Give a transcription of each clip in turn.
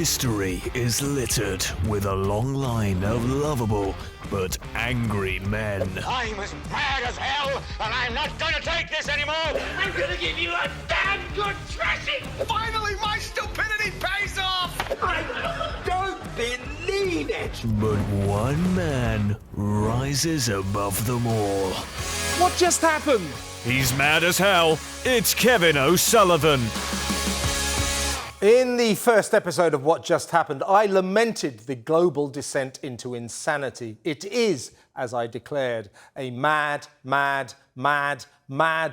History is littered with a long line of lovable but angry men. I'm as mad as hell, and I'm not gonna take this anymore! I'm gonna give you a damn good thrashing! Finally, my stupidity pays off! I don't believe it! But one man rises above them all. What just happened? He's mad as hell. It's Kevin O'Sullivan. In the first episode of What Just Happened, I lamented the global descent into insanity. It is, as I declared, a mad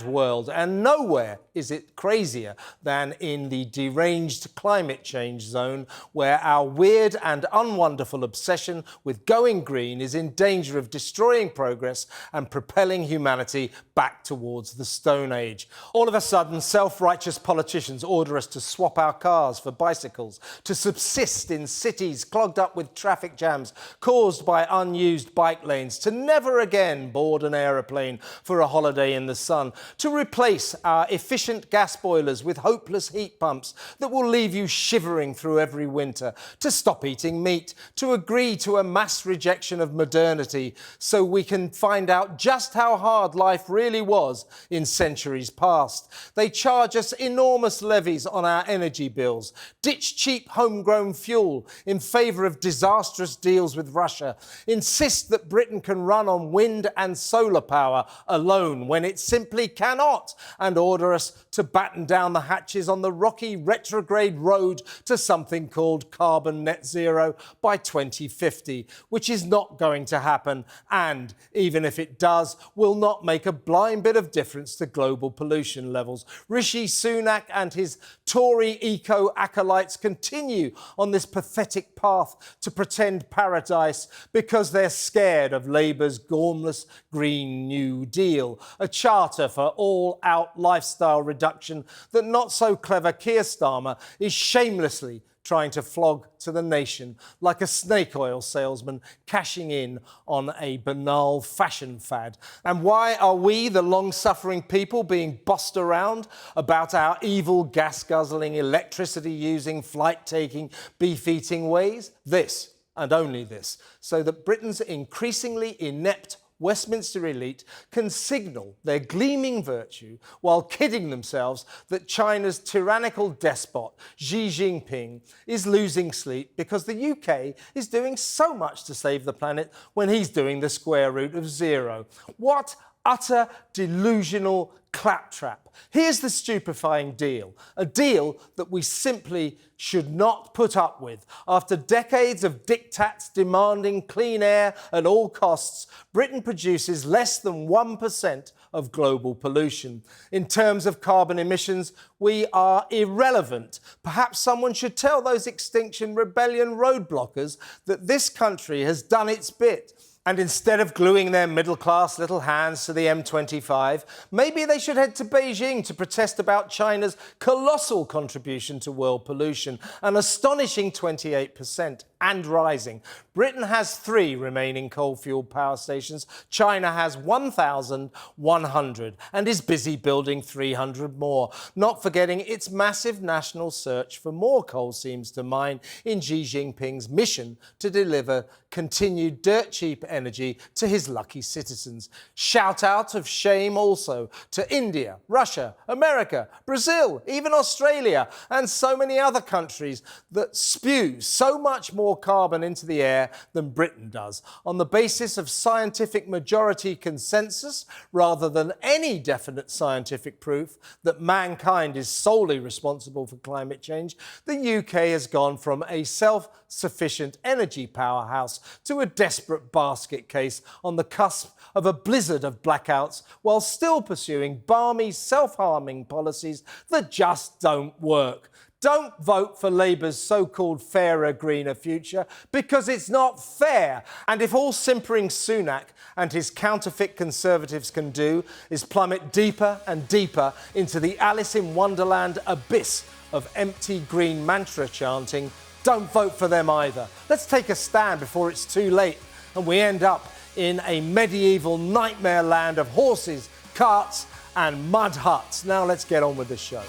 world, and nowhere is it crazier than in the deranged climate change zone, where our weird and unwonderful obsession with going green is in danger of destroying progress and propelling humanity back towards the Stone Age. All of a sudden, self-righteous politicians order us to swap our cars for bicycles, to subsist in cities clogged up with traffic jams caused by unused bike lanes, to never again board an aeroplane for a holiday in the sun, to replace our efficient gas boilers with hopeless heat pumps that will leave you shivering through every winter, to stop eating meat, to agree to a mass rejection of modernity so we can find out just how hard life really was in centuries past. They charge us enormous levies on our energy bills, ditch cheap homegrown fuel in favour of disastrous deals with Russia, insist that Britain can run on wind and solar power alone when it simply cannot, and order us to batten down the hatches on the rocky retrograde road to something called carbon net zero by 2050, which is not going to happen, and even if it does, will not make a blind bit of difference to global pollution levels. Rishi Sunak and his Tory eco-acolytes continue on this pathetic path to pretend paradise because they're scared of Labour's gormless Green New Deal, a charter for all-out lifestyle reduction that not-so-clever Keir Starmer is shamelessly trying to flog to the nation like a snake oil salesman cashing in on a banal fashion fad. And why are we, the long-suffering people, being bossed around about our evil gas-guzzling, electricity-using, flight-taking, beef-eating ways? This, and only this, so that Britain's increasingly inept Westminster elite can signal their gleaming virtue while kidding themselves that China's tyrannical despot, Xi Jinping, is losing sleep because the UK is doing so much to save the planet when he's doing the square root of zero. What utter delusional claptrap. Here's the stupefying deal, a deal that we simply should not put up with. After decades of diktats demanding clean air at all costs, Britain produces less than 1% of global pollution. In terms of carbon emissions, we are irrelevant. Perhaps someone should tell those Extinction Rebellion roadblockers that this country has done its bit. And instead of gluing their middle-class little hands to the M25, maybe they should head to Beijing to protest about China's colossal contribution to world pollution, an astonishing 28% and rising. Britain has 3 remaining coal-fuelled power stations. China has 1,100 and is busy building 300 more, not forgetting its massive national search for more coal seams to mine in Xi Jinping's mission to deliver continued dirt-cheap energy to his lucky citizens. Shout out of shame also to India, Russia, America, Brazil, even Australia, and so many other countries that spew so much more carbon into the air than Britain does, on the basis of scientific majority consensus rather than any definite scientific proof that mankind is solely responsible for climate change. The UK has gone from a self-sufficient energy powerhouse to a desperate basket case on the cusp of a blizzard of blackouts, while still pursuing balmy, self-harming policies that just don't work. Don't vote for Labour's so-called fairer, greener future, because it's not fair. And if all simpering Sunak and his counterfeit Conservatives can do is plummet deeper and deeper into the Alice in Wonderland abyss of empty green mantra chanting, don't vote for them either. Let's take a stand before it's too late and we end up in a medieval nightmare land of horses, carts and mud huts. Now let's get on with the show.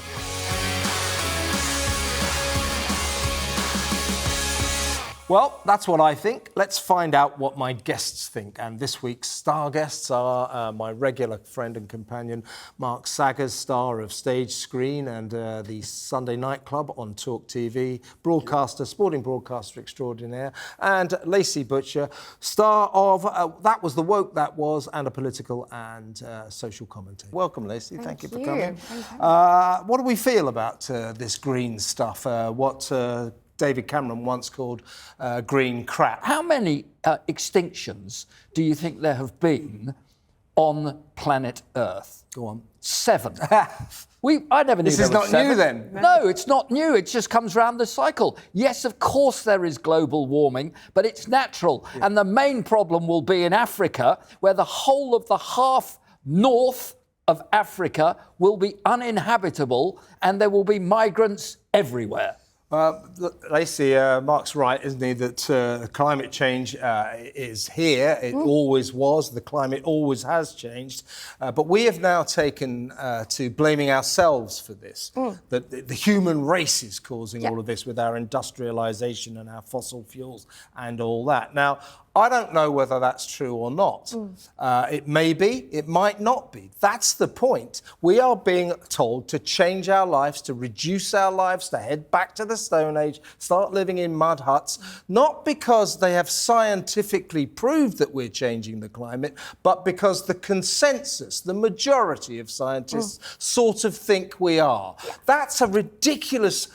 Well, that's what I think. Let's find out what my guests think. And this week's star guests are my regular friend and companion, Mark Saggers, star of Stage, Screen and the Sunday Night Club on talkTV, broadcaster, sporting broadcaster extraordinaire, and Lacey Butcher, star of That Was the Woke That Was, and a political and social commentator. Welcome, Lacey. Thank you for coming. What do we feel about this green stuff? What David Cameron once called green crap. How many extinctions do you think there have been on planet Earth? Go on. 7. I never knew this is not 7. new then? No, it's not new. It just comes round the cycle. Yes, of course there is global warming, but it's natural. Yeah. And the main problem will be in Africa, where the whole of the half north of Africa will be uninhabitable and there will be migrants everywhere. Lacey, Mark's right, isn't he, that climate change is here. It always was. The climate always has changed. But we have now taken to blaming ourselves for this, that the human race is causing all of this with our industrialisation and our fossil fuels and all that. Now, I don't know whether that's true or not. It may be, it might not be. That's the point. We are being told to change our lives, to reduce our lives, to head back to the Stone Age, start living in mud huts, not because they have scientifically proved that we're changing the climate, but because the consensus, the majority of scientists sort of think we are. That's a ridiculous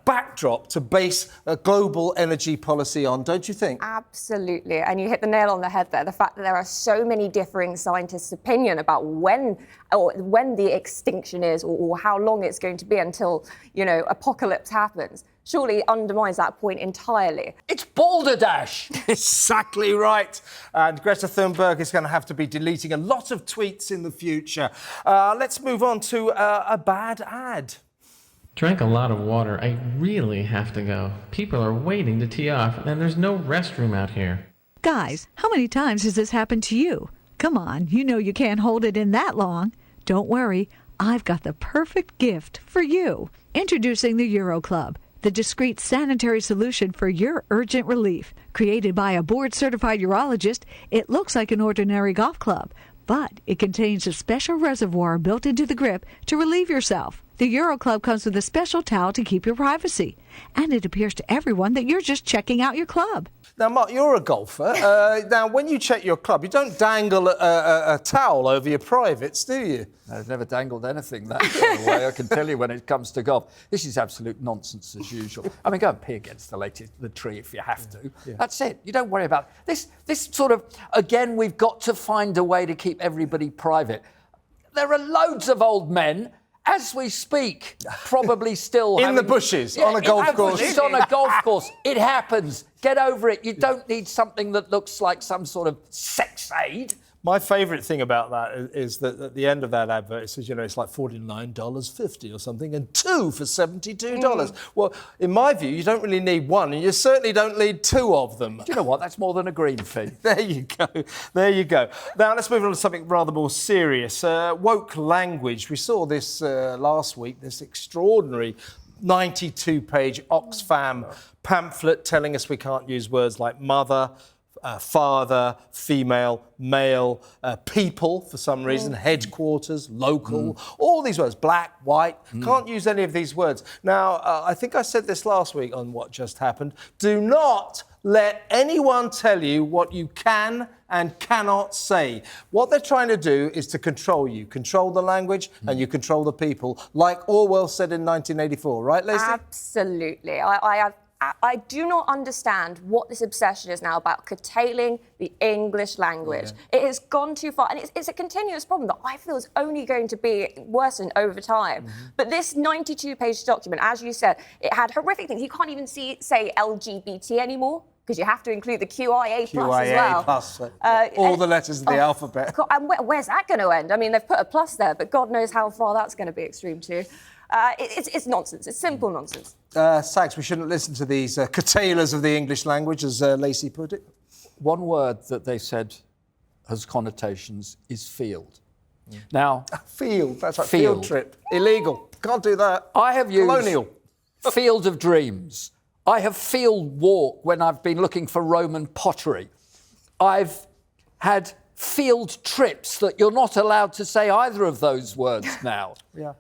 backdrop to base a global energy policy on, don't you think? Absolutely, and you hit the nail on the head there. The fact that there are so many differing scientists' opinion about when the extinction is or how long it's going to be until, you know, apocalypse happens, surely undermines that point entirely. It's balderdash! Exactly right. And Greta Thunberg is going to have to be deleting a lot of tweets in the future. Let's move on to a bad ad. Drank a lot of water. I really have to go. People are waiting to tee off, and there's no restroom out here. Guys, how many times has this happened to you? Come on, you know you can't hold it in that long. Don't worry, I've got the perfect gift for you. Introducing the Euro Club, the discreet sanitary solution for your urgent relief. Created by a board-certified urologist, it looks like an ordinary golf club, but it contains a special reservoir built into the grip to relieve yourself. The Euro Club comes with a special towel to keep your privacy. And it appears to everyone that you're just checking out your club. Now, Mark, you're a golfer. Now, when you check your club, you don't dangle a towel over your privates, do you? I've never dangled anything that sort of way, I can tell you, when it comes to golf. This is absolute nonsense as usual. I mean, go and pee against the tree if you have to. Yeah. That's it. You don't worry about it. This sort of, again, we've got to find a way to keep everybody private. There are loads of old men, as we speak, probably still in the bushes, on a golf course. Bushes on a golf course. It happens. Get over it. You don't need something that looks like some sort of sex aid. My favourite thing about that is that at the end of that advert, it says, you know, it's like $49.50 or something, and 2 for $72. Well, in my view, you don't really need one, and you certainly don't need 2 of them. Do you know what? That's more than a green fee. There you go. There you go. Now, let's move on to something rather more serious. Woke language. We saw this last week, this extraordinary 92-page Oxfam pamphlet telling us we can't use words like mother, father, female, male, people, for some reason, headquarters, local, all these words, black, white, can't use any of these words. Now, I think I said this last week on What Just Happened. Do not let anyone tell you what you can and cannot say. What they're trying to do is to control you, control the language, and you control the people, like Orwell said in 1984, right, Lacey? Absolutely. I do not understand what this obsession is now about curtailing the English language. It has gone too far, and it's a continuous problem that I feel is only going to be worsened over time. But this 92-page document, as you said, it had horrific things. You can't even say LGBT anymore, because you have to include the QIA+ as well. All the letters of the alphabet. God, and where's that going to end? I mean, they've put a plus there, but God knows how far that's going to be extreme too. It's nonsense. It's simple nonsense. Sags, we shouldn't listen to these curtailers of the English language, as Lacey put it. One word that they said has connotations is field. Now... Field, that's right, field trip. Illegal. Can't do that. I have used Colonial. Field of Dreams. I have field walk when I've been looking for Roman pottery. I've had field trips that you're not allowed to say either of those words now. Yeah.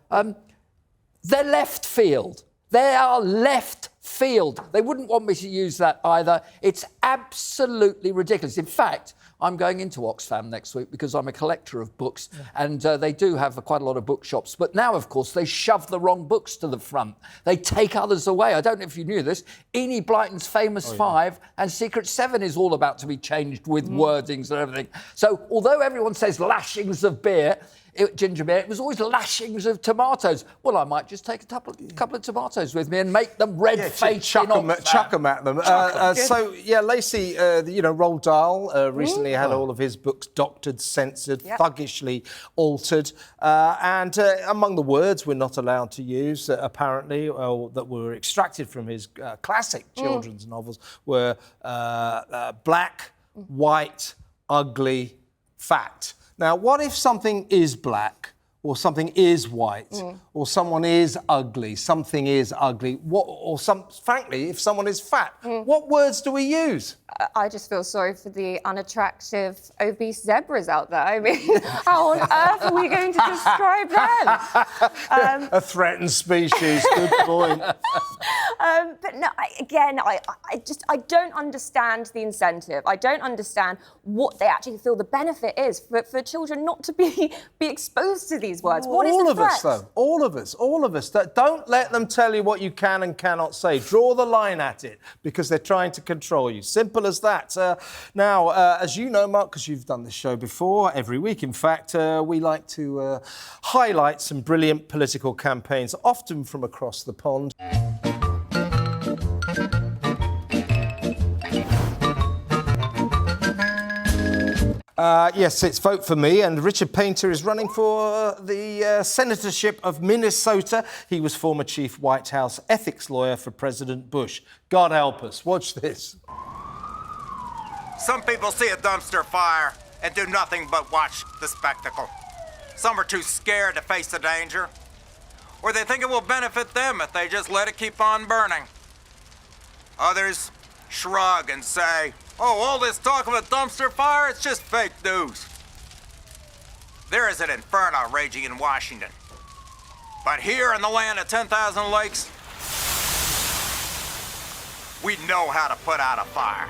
They're left field. They are left field. They wouldn't want me to use that either. It's absolutely ridiculous. In fact, I'm going into Oxfam next week because I'm a collector of books, and they do have quite a lot of bookshops. But now, of course, they shove the wrong books to the front. They take others away. I don't know if you knew this. Enid Blyton's Famous Five and Secret Seven is all about to be changed with wordings and everything. So although everyone says lashings of beer, ginger beer, it was always lashings of tomatoes. Well, I might just take a couple of tomatoes with me and make them red-faced. Chuck them at them. So, Lacey, Roald Dahl recently had all of his books doctored, censored, thuggishly altered. And among the words we're not allowed to use, apparently, that were extracted from his classic children's novels were black, white, ugly, fat. Now, what if something is black, or something is white, or someone is ugly, something is ugly, frankly, if someone is fat, what words do we use? I just feel sorry for the unattractive, obese zebras out there. I mean, how on earth are we going to describe them? A threatened species, good point. But no, I don't understand the incentive. I don't understand what they actually feel the benefit is for children not to be exposed to these words. What is the threat? Us, though. All of us. Don't let them tell you what you can and cannot say. Draw the line at it, because they're trying to control you. Simple as that. Now, as you know, Mark, because you've done this show before, every week, in fact, we like to highlight some brilliant political campaigns, often from across the pond. Yes, it's Vote for Me, and Richard Painter is running for the senatorship of Minnesota. He was former chief White House ethics lawyer for President Bush. God help us. Watch this. Some people see a dumpster fire and do nothing but watch the spectacle. Some are too scared to face the danger, or they think it will benefit them if they just let it keep on burning. Others shrug and say, "Oh, all this talk of a dumpster fire, it's just fake news." There is an inferno raging in Washington. But here in the land of 10,000 lakes, we know how to put out a fire.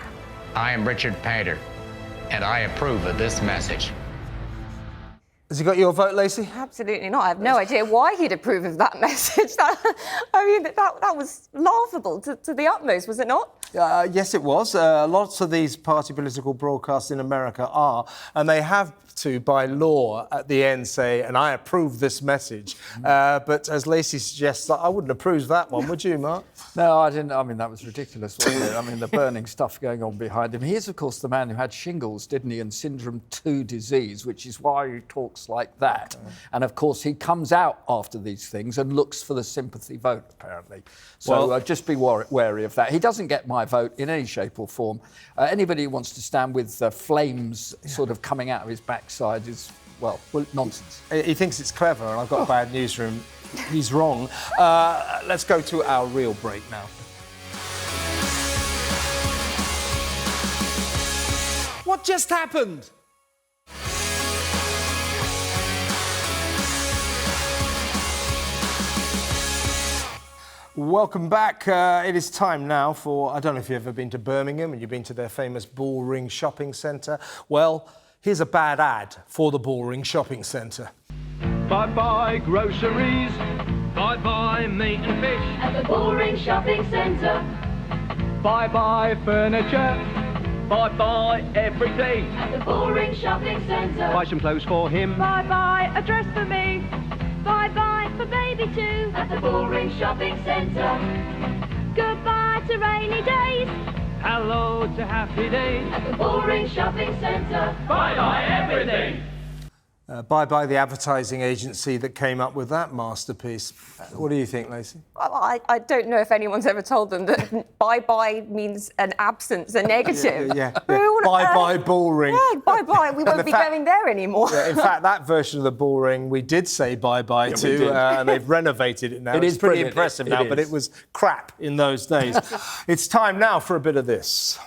I am Richard Painter, and I approve of this message. Has he got your vote, Lacey? Absolutely not. I have no idea why he'd approve of that message. That was laughable to the utmost, was it not? Yes, it was. Lots of these party political broadcasts in America are, and they have to, by law, at the end say, "and I approve this message." But as Lacey suggests, I wouldn't approve that one, would you, Mark? No, I didn't. I mean, that was ridiculous, wasn't it? I mean, the burning stuff going on behind him. He is, of course, the man who had shingles, didn't he, and syndrome 2 disease, which is why he talks like that. And, of course, he comes out after these things and looks for the sympathy vote, apparently. So just be wary of that. He doesn't get my vote in any shape or form. Anybody who wants to stand with flames sort of coming out of his backside is, well, nonsense. He thinks it's clever, and I've got bad news for him. He's wrong. Let's go to our real break now. What just happened? Welcome back. It is time now for, I don't know if you've ever been to Birmingham and you've been to their famous Bullring shopping centre. Well, here's a bad ad for the Bullring shopping centre. Bye-bye groceries, bye-bye meat and fish at the Bullring shopping centre. Bye-bye furniture, bye-bye everything at the Bullring shopping centre. Buy some clothes for him, bye-bye a dress for me, bye-bye for baby too at the Bullring shopping centre. Goodbye to rainy days, hello to happy days at the Bullring shopping centre. Bye-bye everything. Bye-bye the advertising agency that came up with that masterpiece. What do you think, Lacey? I don't know if anyone's ever told them that bye-bye means an absence, a negative. Yeah. Bye-bye ball ring. Yeah, bye-bye. We won't be going there anymore. Yeah, in fact, that version of the ball ring we did say bye-bye to, and they've renovated it now. It's pretty impressive now, but it was crap in those days. It's time now for a bit of this.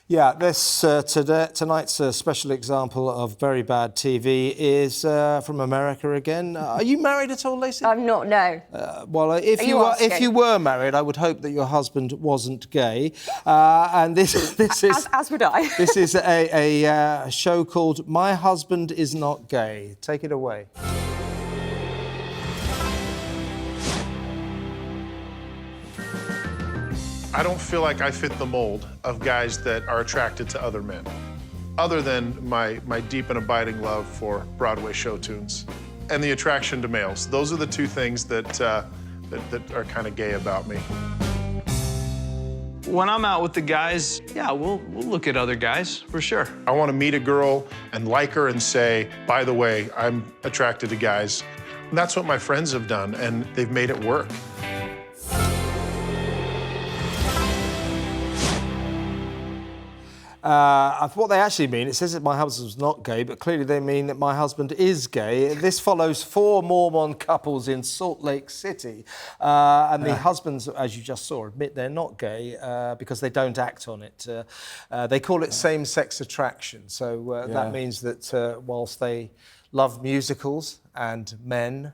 Yeah, this tonight's special example of very bad TV is from America again. Are you married at all, Lacey? I'm not, no. Well, if you were married, I would hope that your husband wasn't gay. And this is as would I. This is a show called My Husband Is Not Gay. Take it away. I don't feel like I fit the mold of guys that are attracted to other men, other than my deep and abiding love for Broadway show tunes and the attraction to males. Those are the two things that are kind of gay about me. When I'm out with the guys, yeah, we'll look at other guys, for sure. I want to meet a girl and like her and say, by the way, I'm attracted to guys. And that's what my friends have done, and they've made it work. What they actually mean, it says that my husband's not gay, but clearly they mean that my husband is gay. This follows 4 Mormon couples in Salt Lake City. And the husbands, as you just saw, admit they're not gay because they don't act on it. They call it same-sex attraction. So that means that whilst they love musicals and men,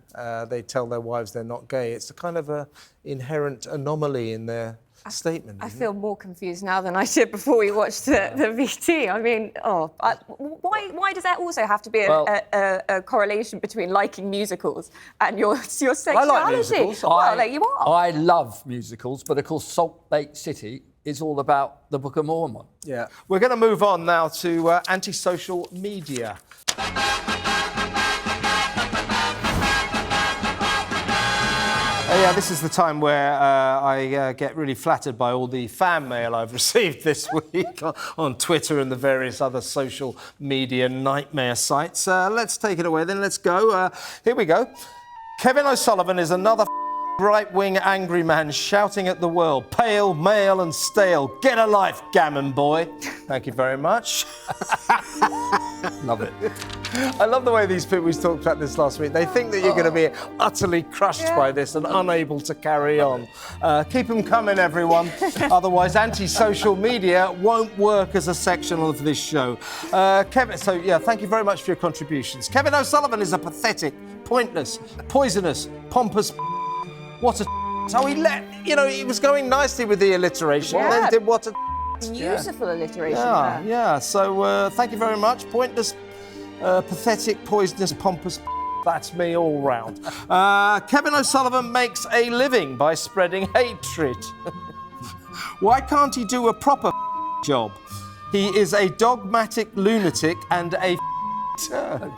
they tell their wives they're not gay. It's a kind of a inherent anomaly in their statement. I feel more confused now than I did before we watched the VT. I mean, why does there also have to be a correlation between liking musicals and your sexuality? I like musicals. Well, there you are. I love musicals, but of course Salt Lake City is all about the Book of Mormon. Yeah. We're going to move on now to anti-social media. Yeah, this is the time where I get really flattered by all the fan mail I've received this week on Twitter and the various other social media nightmare sites. Let's take it away then, let's go. Here we go. Kevin O'Sullivan is another right-wing angry man shouting at the world, pale, male and stale. Get a life, gammon boy. Thank you very much. Love it. I love the way these people, we talked about this last week, they think that you're going to be utterly crushed by this and unable to carry on. Keep them coming, everyone. Otherwise, anti-social media won't work as a section of this show. Kevin, thank you very much for your contributions. Kevin O'Sullivan is a pathetic, pointless, poisonous, pompous... What a... So he was going nicely with the alliteration, then did what a... Beautiful alliteration. Yeah. So thank you very much. Pointless, pathetic, poisonous, pompous. That's me all round. Kevin O'Sullivan makes a living by spreading hatred. Why can't he do a proper job? He is a dogmatic lunatic and a turd.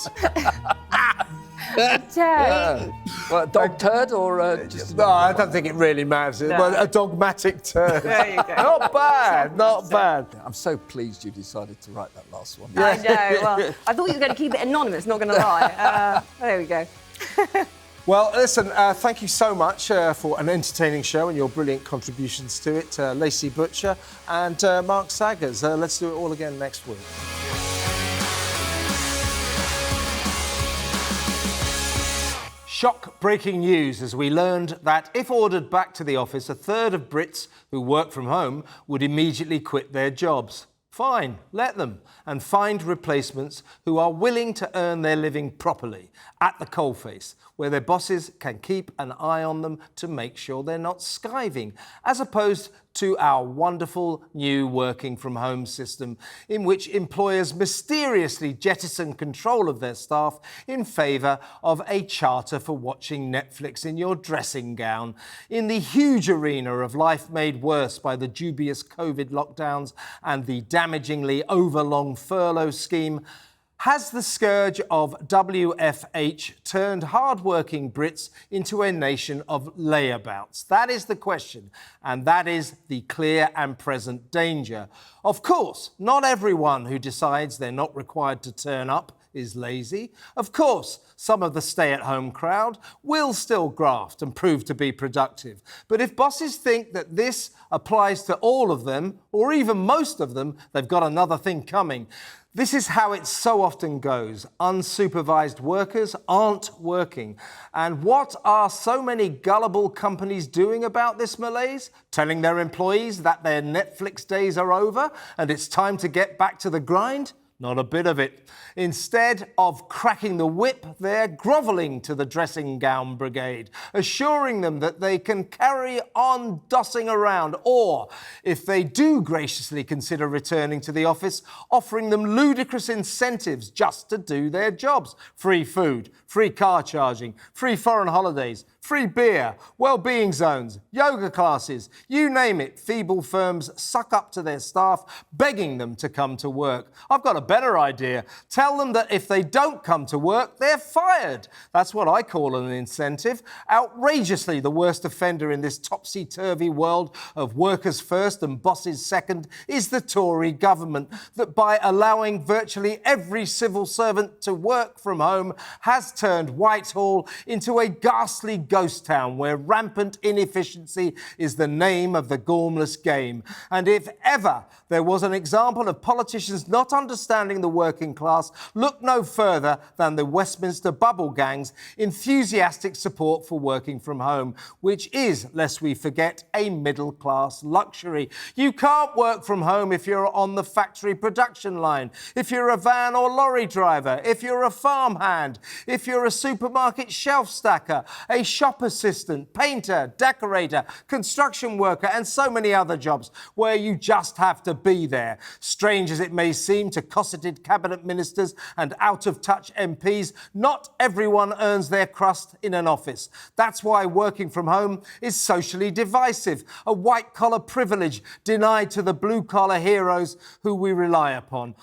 Turd. Well, a dog turd or just... No, I don't think it really matters. No. Well, a dogmatic turd. There you go. Not bad, not bad. I'm so pleased you decided to write that last one. I know. Well, I thought you were going to keep it anonymous, not going to lie. There we go. Well, listen, thank you so much for an entertaining show and your brilliant contributions to it. Lacey Butcher and Mark Saggers. Let's do it all again next week. Shock-breaking news as we learned that if ordered back to the office, a third of Brits who work from home would immediately quit their jobs. Fine, let them, and find replacements who are willing to earn their living properly at the coalface, where their bosses can keep an eye on them to make sure they're not skiving, as opposed to our wonderful new working from home system in which employers mysteriously jettison control of their staff in favour of a charter for watching Netflix in your dressing gown. In the huge arena of life made worse by the dubious COVID lockdowns and the damagingly overlong furlough scheme, Has the scourge of WFH turned hard-working Brits into a nation of layabouts? That is the question, and that is the clear and present danger. Of course, not everyone who decides they're not required to turn up is lazy. Of course, some of the stay-at-home crowd will still graft and prove to be productive. But if bosses think that this applies to all of them, or even most of them, they've got another thing coming. This is how it so often goes. Unsupervised workers aren't working. And what are so many gullible companies doing about this malaise? Telling their employees that their Netflix days are over and it's time to get back to the grind? Not a bit of it. Instead of cracking the whip, they're grovelling to the dressing gown brigade, assuring them that they can carry on dossing around, or, if they do graciously consider returning to the office, offering them ludicrous incentives just to do their jobs. Free food, free car charging, free foreign holidays, free beer, well-being zones, yoga classes, you name it. Feeble firms suck up to their staff, begging them to come to work. I've got a better idea. Tell them that if they don't come to work, they're fired. That's what I call an incentive. Outrageously, the worst offender in this topsy-turvy world of workers first and bosses second is the Tory government, that by allowing virtually every civil servant to work from home has turned Whitehall into a ghastly ghost town where rampant inefficiency is the name of the gormless game. And if ever there was an example of politicians not understanding the working class, look no further than the Westminster bubble gang's enthusiastic support for working from home, which is, lest we forget, a middle-class luxury. You can't work from home if you're on the factory production line, if you're a van or lorry driver, if you're a farmhand, if you're a supermarket shelf stacker, a shop assistant, painter, decorator, construction worker, and so many other jobs where you just have to be there. Strange as it may seem to cosseted cabinet ministers and out-of-touch MPs, not everyone earns their crust in an office. That's why working from home is socially divisive, a white-collar privilege denied to the blue-collar heroes who we rely upon.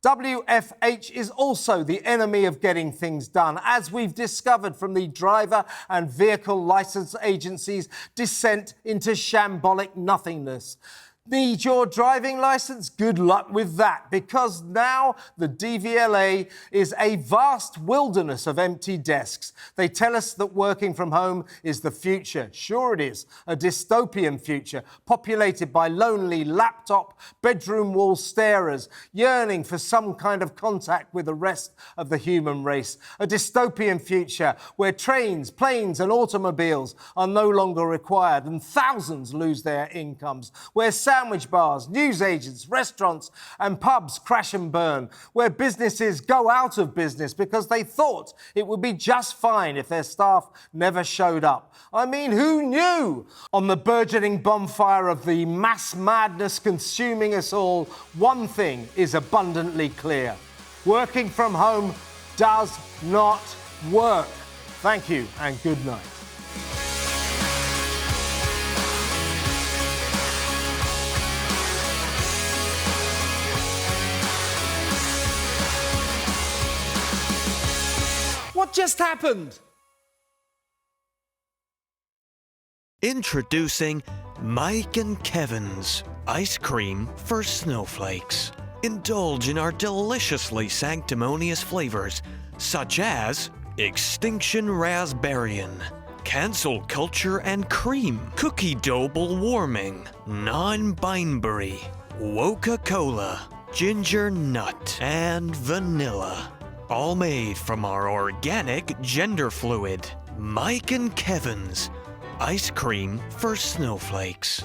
WFH is also the enemy of getting things done, as we've discovered from the driver and vehicle licence agencies' descent into shambolic nothingness. Need your driving licence? Good luck with that, because now the DVLA is a vast wilderness of empty desks. They tell us that working from home is the future. Sure it is, a dystopian future populated by lonely laptop, bedroom wall starers, yearning for some kind of contact with the rest of the human race. A dystopian future where trains, planes and automobiles are no longer required and thousands lose their incomes, where sandwich bars, newsagents, restaurants and pubs crash and burn, where businesses go out of business because they thought it would be just fine if their staff never showed up. I mean, who knew? On the burgeoning bonfire of the mass madness consuming us all, one thing is abundantly clear. Working from home does not work. Thank you and good night. What just happened? Introducing Mike and Kevin's ice cream for snowflakes. Indulge in our deliciously sanctimonious flavors, such as Extinction Raspberryan, Cancel Culture and Cream, Cookie Doughble Warming, Non-Bineberry, Woca-Cola, Ginger Nut, and Vanilla. All made from our organic gender fluid. Mike and Kevin's ice cream for snowflakes.